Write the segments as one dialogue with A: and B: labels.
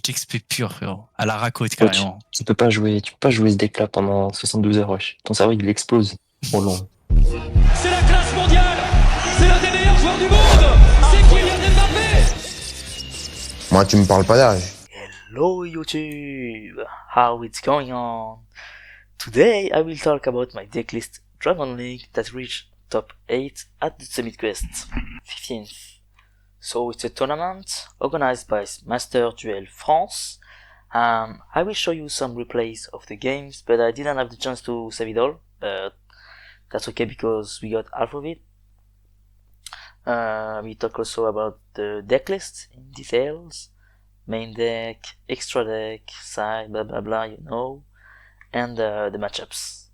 A: d'XP pur, frérot. À la racotte,
B: Ouais,
A: carrément.
B: tu peux pas jouer ce deck-là pendant 72 heures, wesh. Ton cerveau, il explose. Trop long.
C: C'est la classe mondiale. C'est l'un des meilleurs joueurs du monde. C'est Kylian Mbappé.
D: Moi, tu me parles pas d'âge.
E: Hello YouTube, how it's going on? Today I will talk about my deck list DRAGONLINK that reached top 8 at the Summit Quest 15th. So it's a tournament organized by Master Duel France. I will show you some replays of the games, but I didn't have the chance to save it all, but that's okay because we got half of it. We talk also about the deck list in details, main deck, extra deck, side, blah blah blah, you know, and the matchups.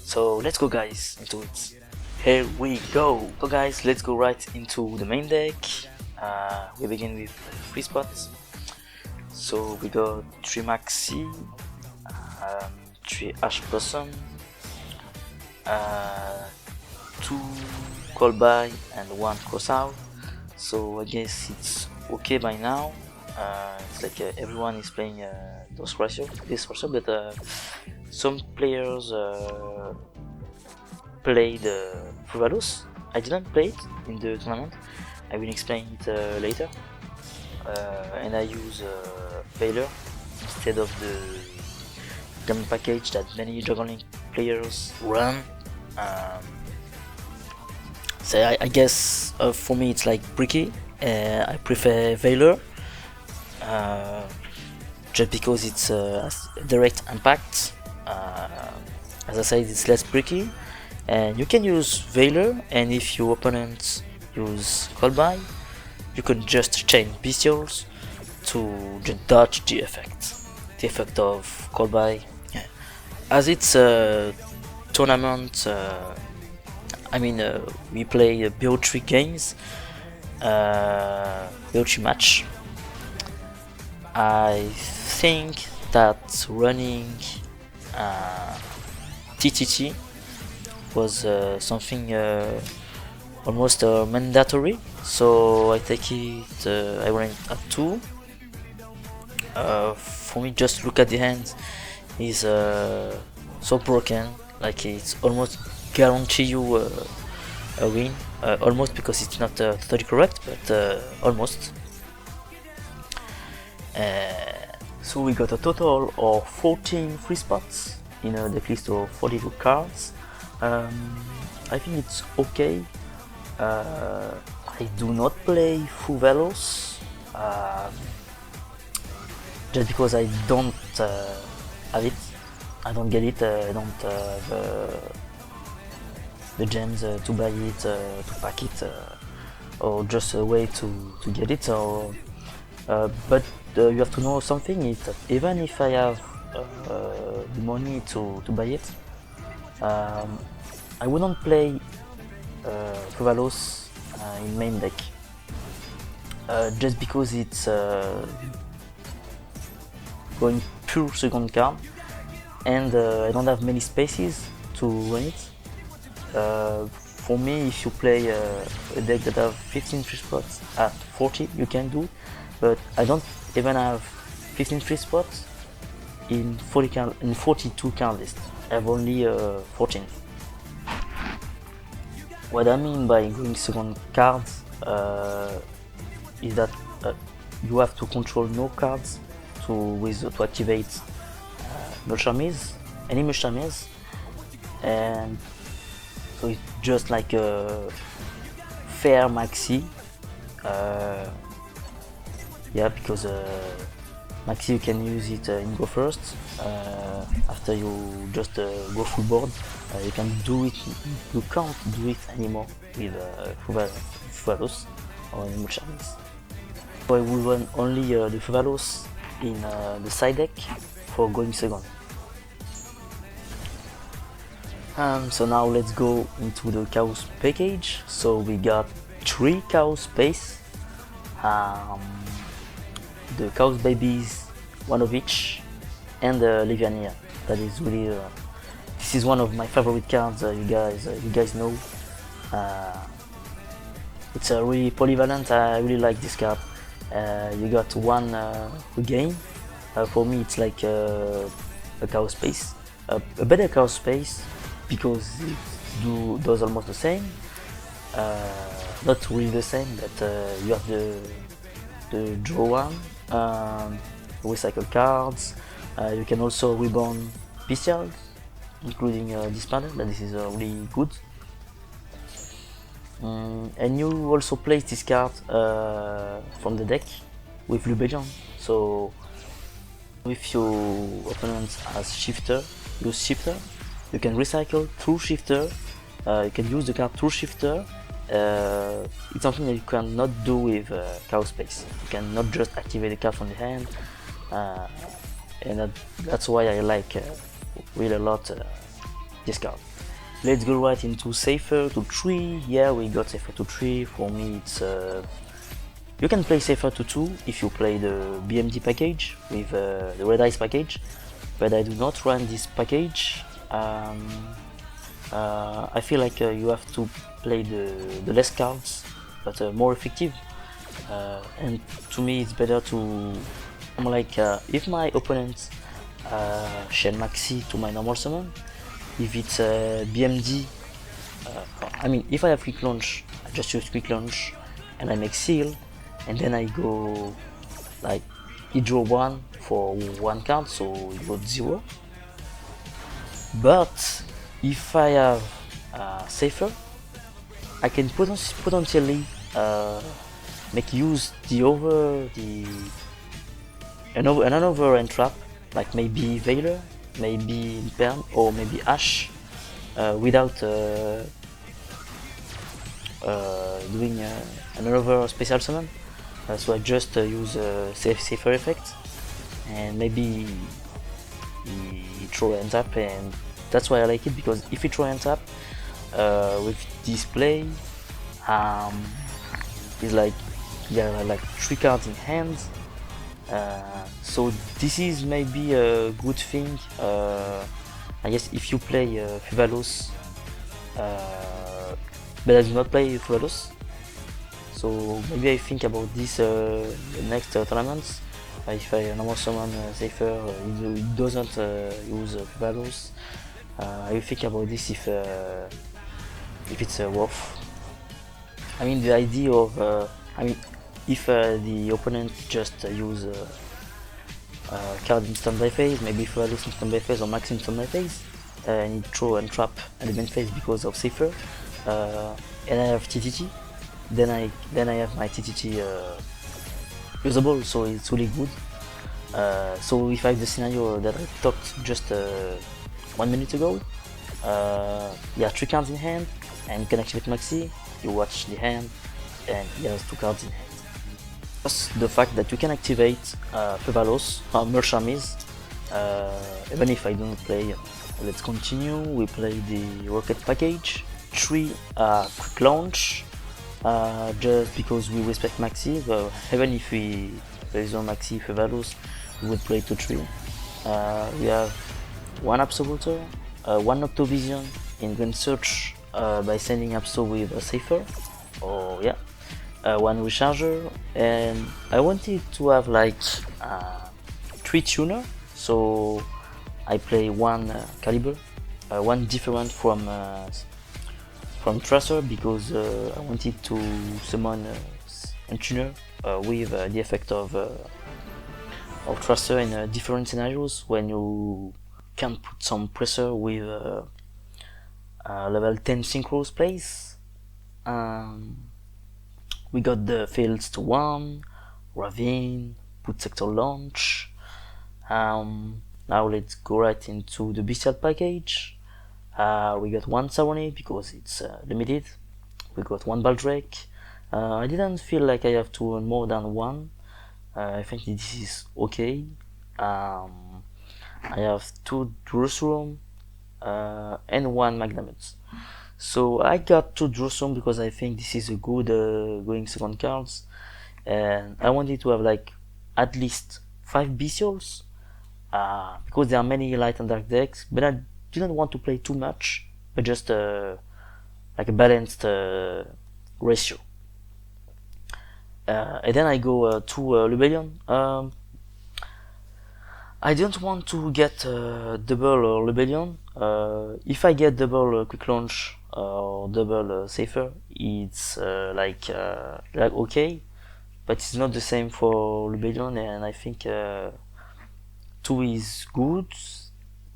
E: So let's go guys into it. Here we go. So guys, let's go right into the main deck. We begin with 3 spots. So we got 3 Maxi, 3 Ash Blossom, 2 Call By and 1 Cross Out. So I guess it's okay by now. It's like everyone is playing this ratio, but some players played Fuwaloss. I didn't play it in the tournament. I will explain it later. And I use Valor instead of the diamond package that many DRAGONLINK players run. So I guess for me it's like bricky. I prefer Valor just because it's direct impact. As I said, it's less bricky, and you can use Valor, and if your opponent use Call By, you can just chain Bystials to just dodge the effect of Call By. Yeah. As it's a tournament, we play BO3 games, BO3 match. I think that running TTT was something almost mandatory, so I take it. I ran it at 2. For me, just look at the hand is so broken, like it's almost guarantee you a win. Almost, because it's not totally correct, but almost. So we got a total of 14 free spots in a deck list of 42 cards. I think it's okay. I do not play Fuwaloss just because I don't have it. I don't get it. I don't have the gems to buy it, to pack it, or just a way to get it. But you have to know something is that even if I have the money to buy it, I wouldn't play Fuwaloss in main deck just because it's going pure second card, and I don't have many spaces to run it. For me, if you play a deck that have 15 free spots at 40, you can do, but I don't even have 15 free spots in 42 card list. I have only 14. What I mean by going second cards is that you have to control no cards to activate any Amuse, and so it's just like a fair maxi. Yeah, because maxi you can use it in go first. After you just go full board, you can do it. You can't do it anymore with Fuwaloss or Amuse. So I will run only the Fuwaloss in the side deck for going second. So now let's go into the Chaos package. So we got 3 Chaos Space, the Chaos Babies, 1 of each, and the Liviania. That is really this is one of my favorite cards. You guys know. It's a really polyvalent. I really like this card. You got 1 regain. For me, it's like a Chaos Space, a better Chaos Space, because it does almost the same. Not really the same, but you have the draw one, recycle cards. You can also reborn Bystials, including this panel. This is really good. And you also place this card from the deck with Lubellion. So if your opponent has Shifter, use Shifter. You can recycle through Shifter. You can use the card through Shifter. It's something that you cannot do with Chaos Space. You cannot just activate the card from the hand, and that's why I like really a lot discard. Let's go right into Seyfert to 3. Yeah, we got Seyfert to 3. For me, it's you can play Seyfert to 2 if you play the BMD package with the Red Eyes package, but I do not run this package. I feel like you have to play the less cards, but more effective. And to me, it's better to like if my opponent Shen Maxi to my normal summon, if it's BMD, I mean if I have quick launch, I just use quick launch and I make seal, and then I go like he draw 1 for 1 card, so it goes 0. But if I have Seyfert, I can potentially make use another entrap, like maybe Veiler, maybe Pern, or maybe Ash, without doing another special summon. So I just use Seyfert effect, and maybe he throw ends up, and that's why I like it, because if he throw ends up with display, it's like yeah, like 3 cards in hand. So this is maybe a good thing. I guess if you play Fuwaloss, but I do not play Fuwaloss, so maybe I think about this the next tournaments. If I normal summon Seyfert, it doesn't use Fuwaloss. I will think about this if it's worth. I mean, the idea of if the opponent just use card in standby phase, maybe Fuwaloss in standby phase or Max in standby phase, and it throw and trap at the main phase because of Seyfert, and I have TTT, then I have my TTT usable, so it's really good. So if I have the scenario that I talked just 1 minute ago, yeah, 3 cards in hand, and you can activate Maxi, you watch the hand, and he has 2 cards in hand. Plus the fact that you can activate Fuwaloss, Merch Armies, even if I don't play. Let's continue. We play the Rokket package, 3 quick launch, just because we respect Maxi. Even if there is no Maxi Fuwaloss, we would play to 3. We have 1 Absolutor, 1 Octovision in Grand Search by sending Abso with a Seyfert, or yeah, 1 Recharger, and I wanted to have like 3 tuner, so I play 1 Caliber, 1 different from Tracer, because I wanted to summon a tuner with the effect of Tracer in different scenarios when you can put some pressure with level 10 synchros plays. We got the Fields to 1, Ravine, Put Sector Launch. Now let's go right into the Bystial package. We got 1 Saronade because it's limited. We got 1 Baldrake. I didn't feel like I have to earn more than 1. I think this is okay. I have 2 Jerusalem and 1 Magnamut. So I got 2 Jerusalem because I think this is a good going second cards, and I wanted to have like at least 5 Bystials, because there are many light and dark decks, but I didn't want to play too much, but just like a balanced ratio. And then I go to Rebellion. I don't want to get double Rebellion. If I get double quick launch or double Seyfert, it's like okay, but it's not the same for Rebellion, and I think 2 is good.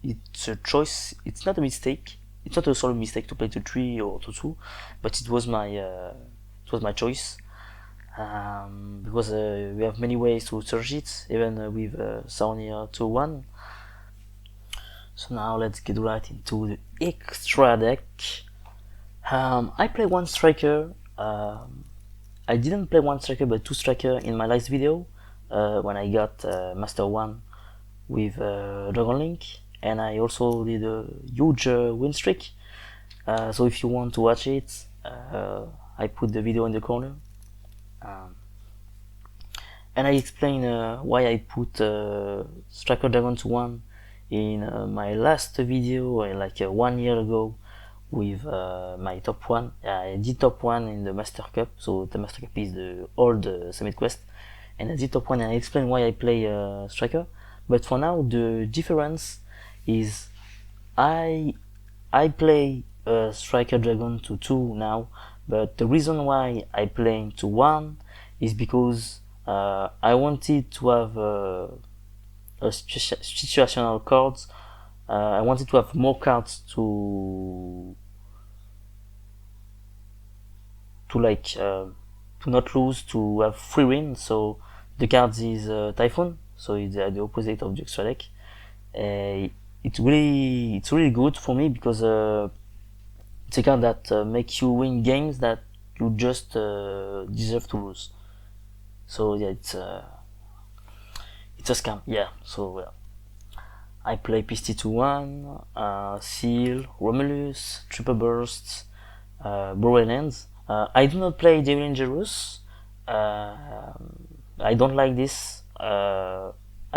E: It's a choice. It's not a mistake. It's not a solo mistake to play to 3 or to 2, but it was my choice. Because we have many ways to search it, even with Saonia 2-1. So now let's get right into the extra deck. I play 1 striker. I didn't play 1 striker but 2 striker in my last video when I got Master 1 with DRAGONLINK, and I also did a huge win streak. So if you want to watch it, I put the video in the corner. And I explain why I put Striker Dragon to 1 in my last video, like 1 year ago, with my top 1. I did top 1 in the Master Cup, so the Master Cup is the old Summit Quest, and I did top 1 and I explain why I play Striker. But for now, the difference is I play Striker Dragon to 2 now, but the reason why I play to 1 is because I wanted to have situational cards. I wanted to have more cards to not lose, to have free win. So the cards is Ty-Phon, so it's the opposite of the extra deck. It's really good for me because it's a card that makes you win games that you just deserve to lose. So yeah, it's a scam. Yeah. So I play Pisty to 1, Seal, Romulus, Triple Burst, Broken Ends. I do not play Devil Dangerous. I don't like this. I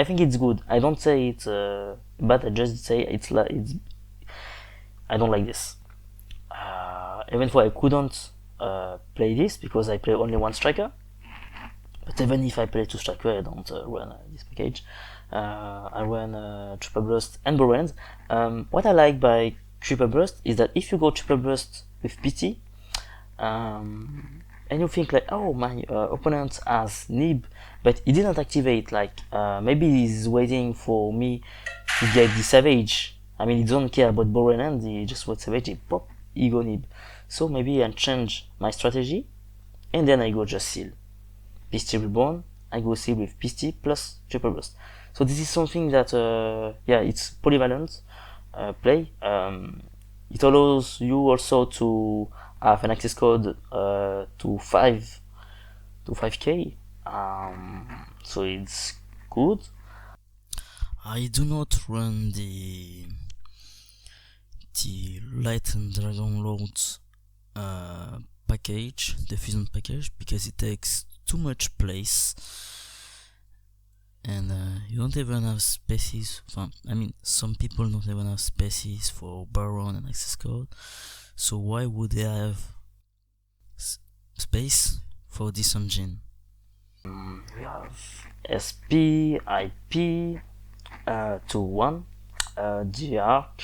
E: think it's good. I don't say it's bad. I just say it's I don't like this. Even though I couldn't play this because I play only 1 striker. But even if I play 2 striker, I don't run this package. I run Triple Burst and Broken Ends. What I like by Triple Burst is that if you go Triple Burst with PT, and you think like, oh, my opponent has Nib, but he didn't activate, like maybe he's waiting for me to get the Savage. I mean, he doesn't care about Broken Ends, he just wants Savage, he pop, he go Nib. So maybe I change my strategy, and then I go just Seal. Pisty Reborn, I go Seal with Pisty plus Triple Burst. So this is something that, yeah, it's polyvalent play. It allows you also to have an access code to 5k. So it's good.
F: I do not run the Light and Dragon Lords package, the Fusion package, because it takes too much place, and you don't even have spaces. I mean, some people don't even have spaces for Baron and access code. So why would they have space for this engine?
E: We have SP, IP, 2-1, G-Arc.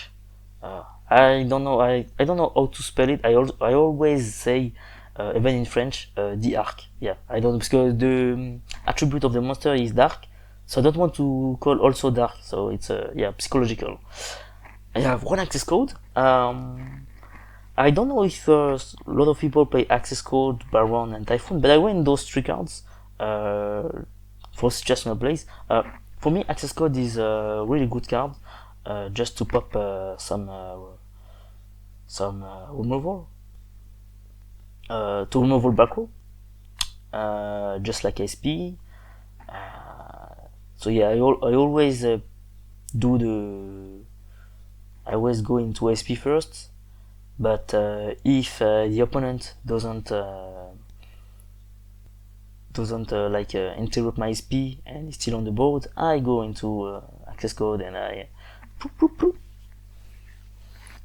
E: I don't know. I don't know how to spell it. I always say, even in French, the arc. Yeah, I don't know, because the attribute of the monster is dark, so I don't want to call also dark. So it's yeah, psychological. I have 1 access code. I don't know if a lot of people play access code, Baron and Ty-Phon, but I win those 3 cards for situational plays. For me, access code is a really good card, just to pop some removal. To removal back row, just like SP. So yeah, I always I always go into SP first, but if the opponent doesn't like interrupt my SP and is still on the board, I go into access code and I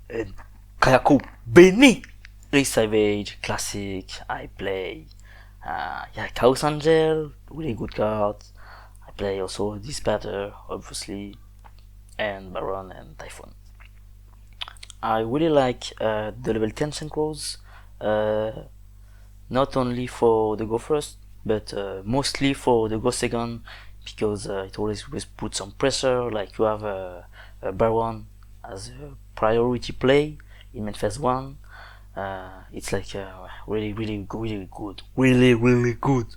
E: and Kayako, Bene, Savage, classic. I play yeah, Chaos Angel, really good card. I play also Dispatter, obviously, and Baron and Ty-Phon. I really like the level 10 synchros, not only for the go first, but mostly for the go second, because it always puts some pressure. Like you have a Baron as a priority play in main phase 1. It's like really good.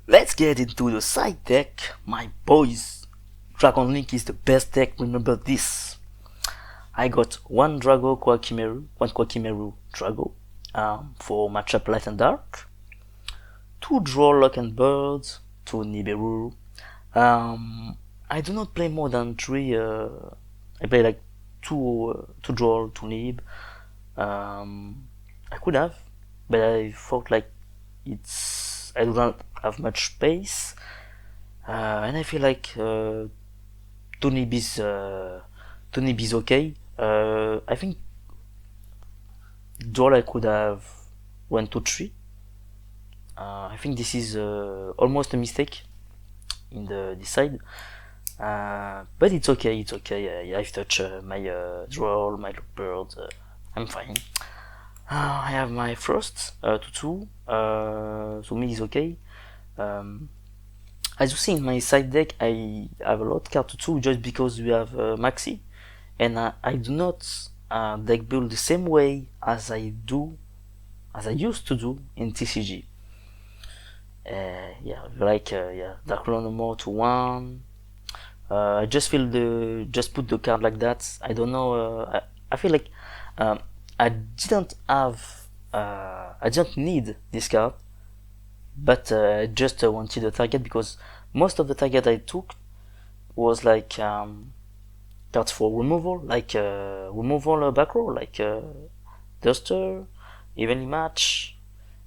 E: Let's get into the side deck, my boys. DRAGONLINK is the best deck, remember this. I got 1 Drago Kwakimeru, 1 Kwakimeru Drago for matchup light and dark, 2 draw lock and birds, 2 Nibiru. I do not play more than 3 I play like two draw, two nib. I could have, but I thought like I do not have much space, and I feel like two nib is okay. I think draw I could have 1, 2, 3. I think this is almost a mistake in this side, but it's okay. It's okay. I've touched my draw, my look bird. I'm fine. I have my first to 2, so me is okay. As you see in my side deck, I have a lot card to 2 just because we have Maxi, and I do not deck build the same way as I used to do in TCG. Yeah, like Dark more to 1. I just feel just put the card like that. I don't know. I feel like I didn't need this card, but I just wanted a target because most of the target I took was like cards for removal, like removal back row, like Duster, evenly match,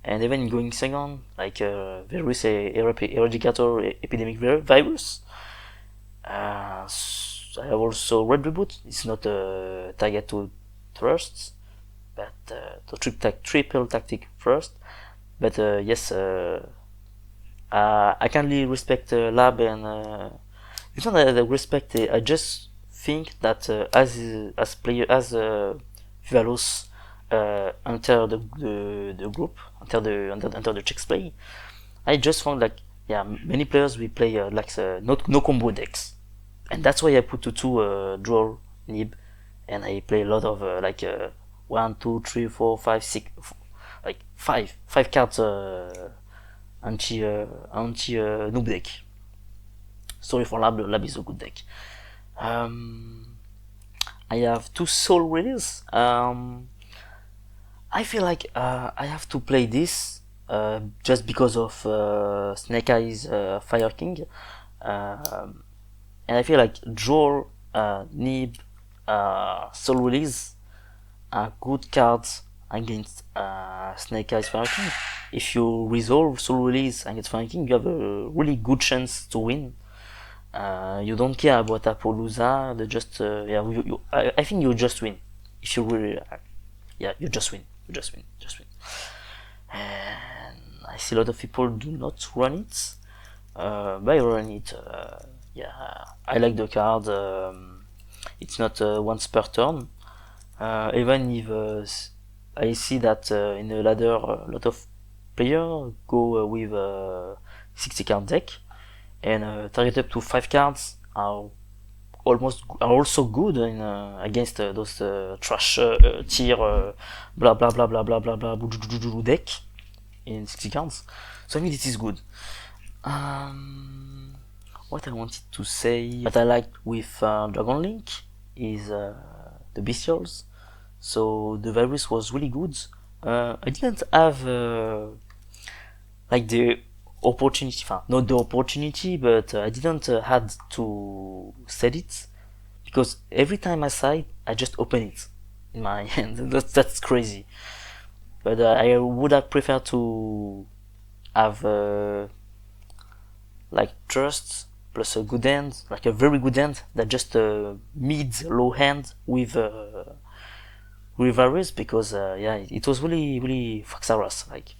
E: and even going second, like Virus Eradicator Epidemic Virus. I have also Red Reboot. It's not a target to thrusts, but the triple tactic first. But yes, I can really respect Lab, and it's not that I respect it. I just think that as Fuwaloss enter the group, enter the Tcheks play, I just found like many players will play like no combo decks, and that's why I put to 2 draw nib, and I play a lot of like 1, 2, 3, 4, 5, 6, like 5 cards anti noob deck. Sorry for Lab is a good deck. I have 2 soul release. I feel like I have to play this just because of Snake Eyes Fire King, and I feel like draw, nib, soul release are good cards against Snake Eyes Fire King. If you resolve soul release against Fire King, you have a really good chance to win. You don't care about Appaloosa. I think you just win. If you really, you just win. And I see a lot of people do not run it, but I run it. I like the card. It's not once per turn. Even if I see that in the ladder a lot of players go with 60 card deck, and target up to 5 cards are also good in against those trash tier blah blah blah blah blah blah blah deck in 60 cards. So I mean, this is good. What I wanted to say, what I like with DRAGONLINK is the Bystials. So the virus was really good. I didn't have like the opportunity, not the opportunity, but I didn't had to set it, because every time I side, I just open it in my hand. That's crazy. But I would have preferred to have like trust plus a good hand, like a very good hand, that just mid low hand with virus, because it was really fucksaurus. Like